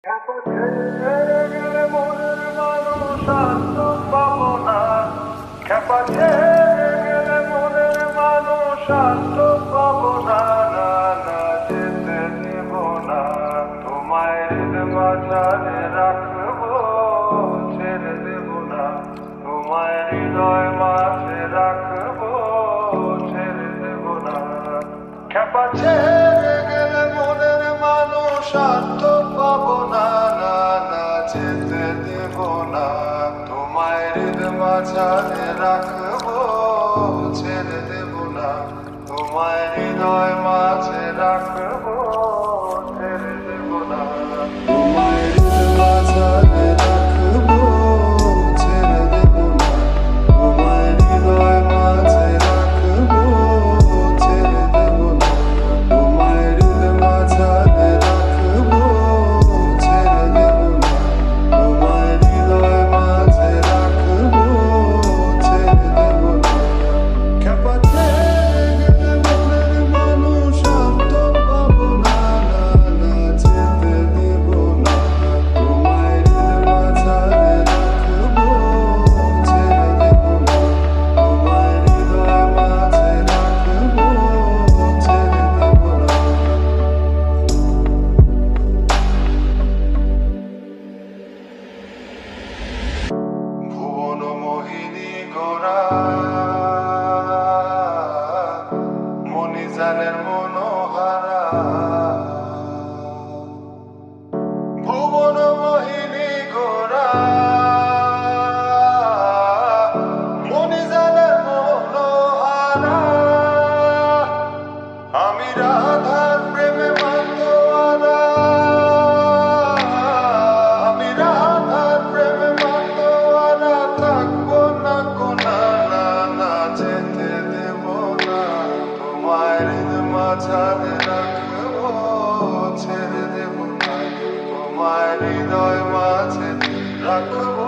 ছেড়ে গেলে মনের মানুষ আর তো পাবো না। খেপা ছেড়ে গেলে মনের মানুষ আর তো পাবো না। না না, যেতে দেব না, তোমায় হৃদ মাঝারে রাখবো, ছেড়ে দেব না, তোমায় হৃদয় মাঝে রাখবো, ছেড়ে দেব না। খেপা ছেড়ে গেলে মনের মানুষ আর তো পাবো না। না না, যেতে দেব না, তোমায় হৃদ মাঝারে রাখবো, ছেড়ে দেব না, তোমায় হৃদয় মাঝে রাখবো, ছেড়ে দেব না, তোমায় হৃদ মাঝারে রাখবো, ছেড়ে দেব না, তোমায় হৃদয় মাঝে রাখবো, ছেড়ে দেব না, তোমায় হৃদ মাঝারে রাখবো, ছেড়ে দেব না, তোমায় হৃদয় মাঝে রাখবো, ছেড়ে দেব না। খেপা ছেড়ে গেলে মনের মানুষ আর তো পাবো না। না না, যেতে দেব না, তোমায় হৃদ মাঝারে রাখবো, ছেড়ে দেব না, তোমায় হৃদয় মাঝে রাখবো, ছেড়ে দেব না। ভুবন মোহিনী গোরা মণিজানের মনোহারা, ভুবন মোহিনী গোরা মণিজানের মনোহারা, আমি রাধার প্রেমে মাতোয়ারা, আমি রাধার প্রেমে মাতোয়ারা, থাকবো না কোনা। না না, যেতে দেব না, তোমায় হৃদ মাঝারে রাখবো, ছেড়ে দেব না, তোমায় হৃদয় মাঝে রাখবো।